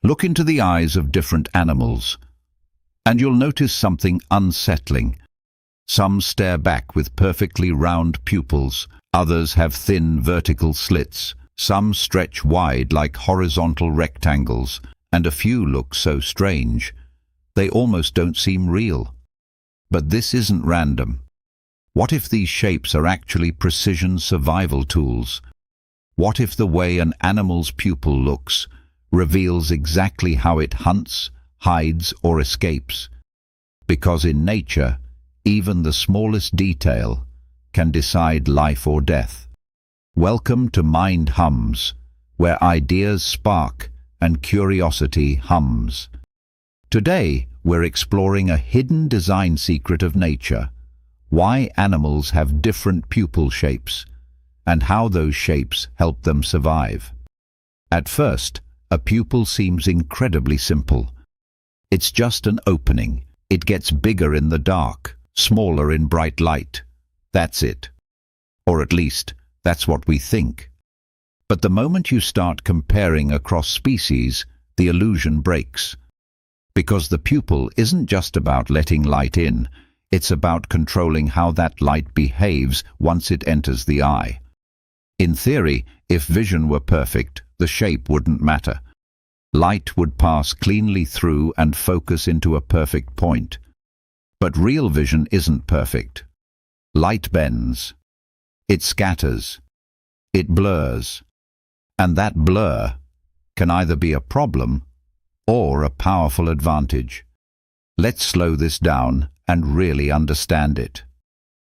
Look into the eyes of different animals, and you'll notice something unsettling. Some stare back with perfectly round pupils, others have thin vertical slits, some stretch wide like horizontal rectangles, and a few look so strange, they almost don't seem real. But this isn't random. What if these shapes are actually precision survival tools? What if the way an animal's pupil looks reveals exactly how it hunts, hides, or escapes? Because in nature, even the smallest detail can decide life or death. Welcome to Mind Hums, where ideas spark and curiosity hums. Today, we're exploring a hidden design secret of nature, why animals have different pupil shapes, and how those shapes help them survive. At first, a pupil seems incredibly simple. It's just an opening. It gets bigger in the dark, smaller in bright light. That's it. Or at least, that's what we think. But the moment you start comparing across species, the illusion breaks. Because the pupil isn't just about letting light in, it's about controlling how that light behaves once it enters the eye. In theory, if vision were perfect, the shape wouldn't matter. Light would pass cleanly through and focus into a perfect point. But real vision isn't perfect. Light bends. It scatters. It blurs. And that blur can either be a problem or a powerful advantage. Let's slow this down and really understand it.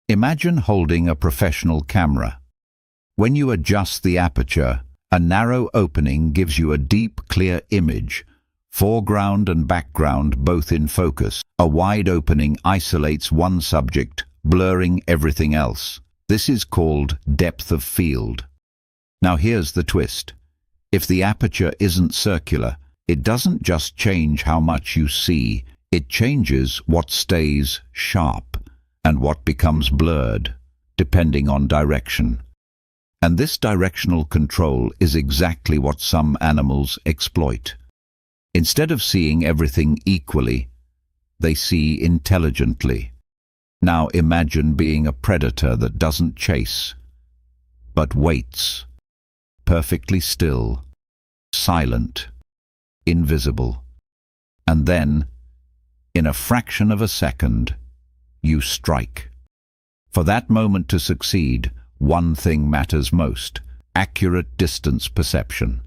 Imagine holding a professional camera. When you adjust the aperture, a narrow opening gives you a deep, clear image, foreground and background both in focus. A wide opening isolates one subject, blurring everything else. This is called depth of field. Now here's the twist. If the aperture isn't circular, it doesn't just change how much you see, it changes what stays sharp and what becomes blurred, depending on direction. And this directional control is exactly what some animals exploit. Instead of seeing everything equally, they see intelligently. Now imagine being a predator that doesn't chase, but waits, perfectly still, silent, invisible. And then, in a fraction of a second, you strike. For that moment to succeed, one thing matters most: accurate distance perception.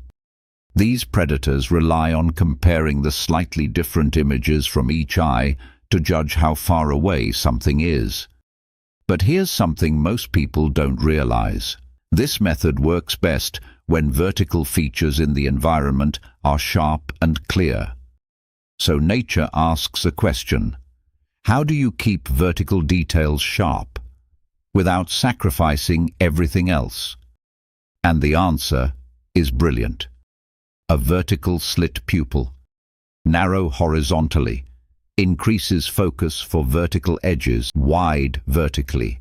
These predators rely on comparing the slightly different images from each eye to judge how far away something is. But here's something most people don't realize. This method works best when vertical features in the environment are sharp and clear. So nature asks a question: how do you keep vertical details sharp without sacrificing everything else? And the answer is brilliant. A vertical slit pupil, narrow horizontally, increases focus for vertical edges, wide vertically,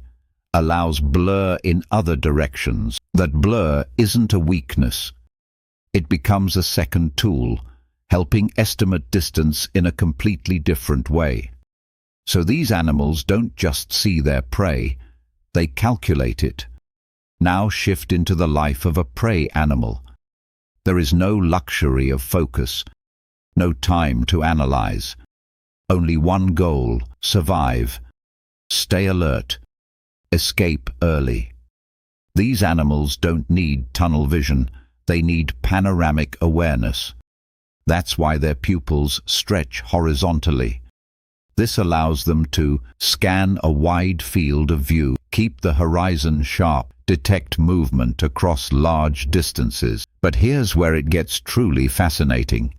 allows blur in other directions. That blur isn't a weakness. It becomes a second tool, helping estimate distance in a completely different way. So these animals don't just see their prey, they calculate it. Now shift into the life of a prey animal. There is no luxury of focus, no time to analyze. Only one goal: survive, stay alert, escape early. These animals don't need tunnel vision, they need panoramic awareness. That's why their pupils stretch horizontally. This allows them to scan a wide field of view, keep the horizon sharp, detect movement across large distances. But here's where it gets truly fascinating.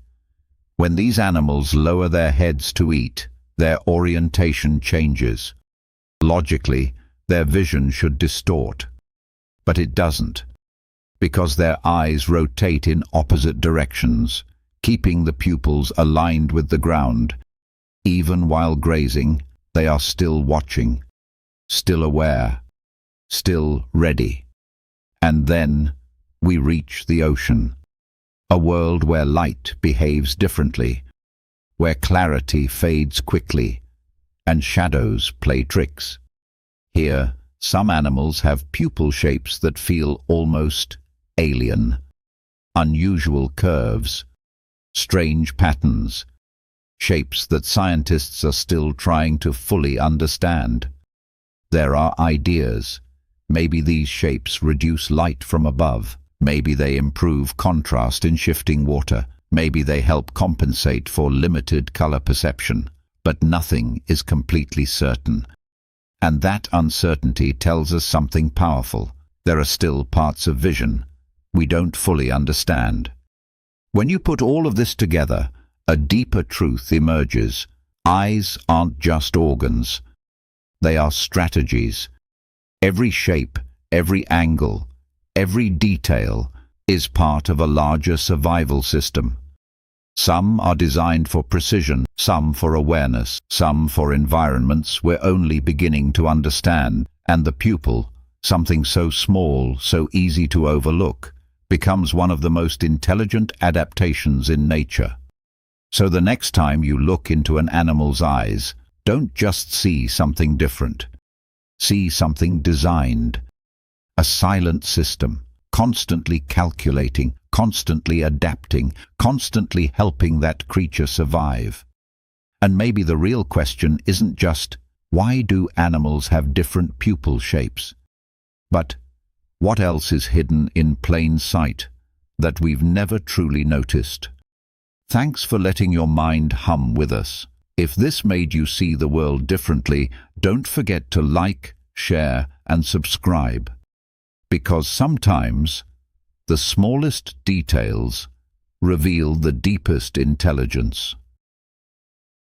When these animals lower their heads to eat, their orientation changes. Logically, their vision should distort. But it doesn't, because their eyes rotate in opposite directions, keeping the pupils aligned with the ground. Even while grazing, they are still watching, still aware, still ready. And then we reach the ocean. A world where light behaves differently, where clarity fades quickly, and shadows play tricks. Here, some animals have pupil shapes that feel almost alien. Unusual curves, strange patterns, shapes that scientists are still trying to fully understand. There are ideas. Maybe these shapes reduce light from above. Maybe they improve contrast in shifting water. Maybe they help compensate for limited color perception. But nothing is completely certain. And that uncertainty tells us something powerful. There are still parts of vision we don't fully understand. When you put all of this together, a deeper truth emerges. Eyes aren't just organs. They are strategies. Every shape, every angle, every detail is part of a larger survival system. Some are designed for precision, some for awareness, some for environments we're only beginning to understand. And the pupil, something so small, so easy to overlook, becomes one of the most intelligent adaptations in nature. So the next time you look into an animal's eyes, don't just see something different. See something designed. A silent system, constantly calculating, constantly adapting, constantly helping that creature survive. And maybe the real question isn't just, why do animals have different pupil shapes? But, what else is hidden in plain sight that we've never truly noticed? Thanks for letting your mind hum with us. If this made you see the world differently, don't forget to like, share, and subscribe. Because sometimes the smallest details reveal the deepest intelligence.